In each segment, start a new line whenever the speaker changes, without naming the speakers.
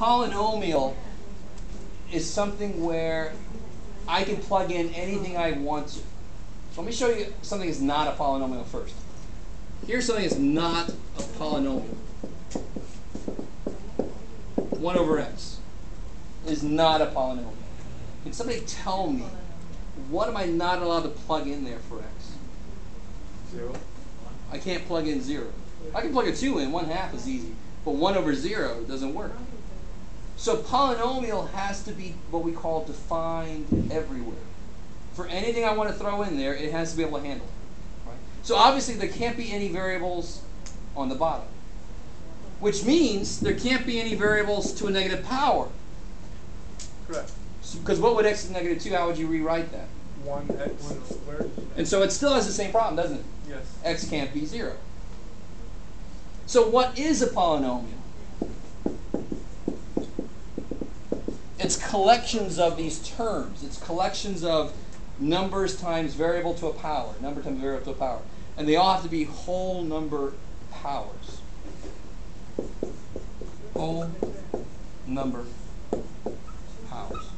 polynomial is something where I can plug in anything I want to. So let me show you something that's not a polynomial first. Here's something that's not a polynomial. 1 over x is not a polynomial. Can somebody tell me, what am I not allowed to plug in there for x?
0.
I can't plug in 0. I can plug a 2 in, 1/2 is easy. But 1 over 0 doesn't work. So polynomial has to be what we call defined everywhere. For anything I want to throw in there, it has to be able to handle it. Right? So obviously there can't be any variables on the bottom, which means there can't be any variables to a negative power.
Correct.
Because what would x is -2? How would you rewrite that?
1x squared.
And so it still has the same problem, doesn't it?
Yes.
X can't be 0. So what is a polynomial? It's collections of these terms. It's collections of numbers times variable to a power. Number times variable to a power. And they all have to be whole number powers. Whole number powers.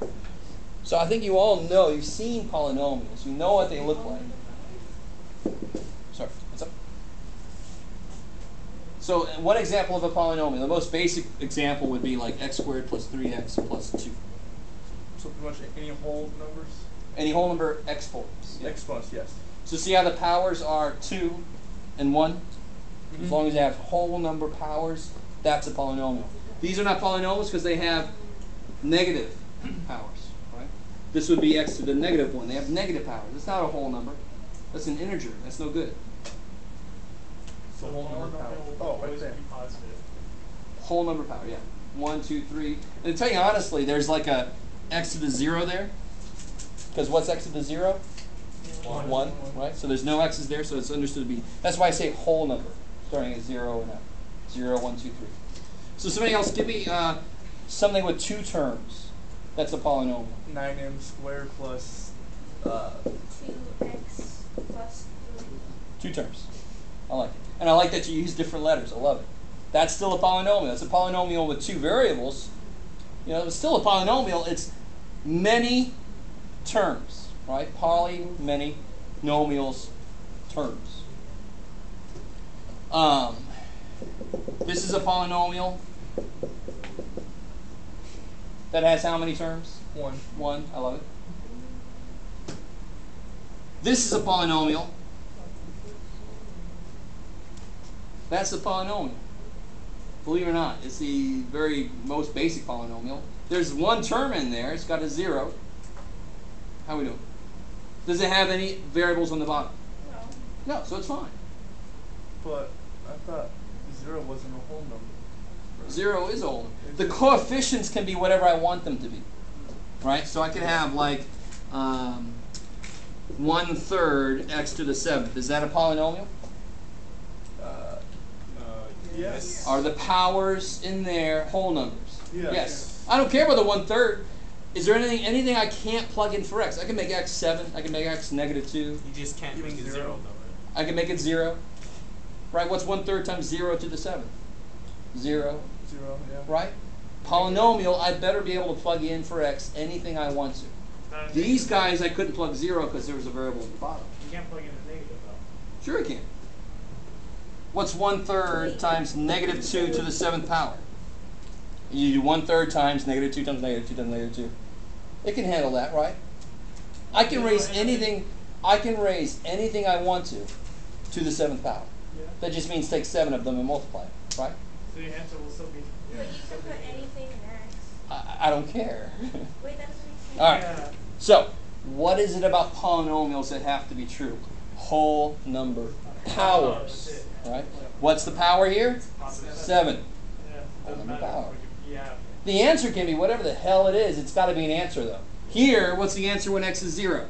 So I think you all know, you've seen polynomials. You know what they look like. Sorry, what's up? So one example of a polynomial, the most basic example would be like x squared plus 3x plus 2.
So pretty much any whole numbers?
Any whole number exponents. Yeah.
Exponents, yes.
So see how the powers are 2 and 1? As long as they have whole number powers, that's a polynomial. These are not polynomials because they have negative powers. Right? This would be x to the -1. They have negative powers. It's not a whole number. That's an integer. That's no good.
So whole number power. Oh, right there.
Whole number power, yeah. 1, 2, 3. And to tell you honestly, there's like a x to the 0 there. Because what's x to the 0? 1, right? So there's no x's there, so it's understood to be. That's why I say whole number, starting at 0 and up. 0, 1, 2, 3. So somebody else, give me something with 2 terms. That's a polynomial.
9m squared plus
2x plus 3.
2 terms. I like it. And I like that you use different letters. I love it. That's still a polynomial. It's a polynomial with 2 variables. You know, it's still a polynomial. It's many terms, right? Poly, many, nomials, terms. This is a polynomial that has how many terms?
1.
1. I love it. This is a polynomial. That's a polynomial. Believe it or not, it's the very most basic polynomial. There's 1 term in there. It's got a 0. How we doing? Does it have any variables on the bottom?
No.
No, so it's fine.
But I thought 0 wasn't a whole number.
0 is a whole number. The coefficients can be whatever I want them to be. Right? So I could have like 1/3 x to the 7th. Is that a polynomial?
Yes.
Are the powers in there whole numbers?
Yes.
I don't care about the 1/3. Is there anything I can't plug in for x? I can make x 7. I can make x -2.
You just can't make it 0 though.
I can make it 0. Right? What's 1/3 times 0 to the 7th? 0.
0, yeah.
Right? Polynomial, I better be able to plug in for x anything I want to. These guys, I couldn't plug 0 because there was a variable at the bottom.
You can't plug in a negative though.
Sure I can. What's 1/3 times -2 to the 7th power? You do 1/3 times -2 times -2 times -2. It can handle that, right? I can raise anything. I can raise anything I want to the 7th power.
Yeah.
That just means take 7 of them and multiply it, right?
So your answer will still be.
But you can put anything in x.
I don't care.
Wait, that doesn't make sense.
All right.
Yeah.
So, what is it about polynomials that have to be true? Whole number powers.
That's it.
Right? What's the power here?
Positive
7.
Yeah.
Whole
Doesn't
number
matter.
power.
Yeah.
The answer can be whatever the hell it is. It's got to be an answer, though. Here, what's the answer when x is 0?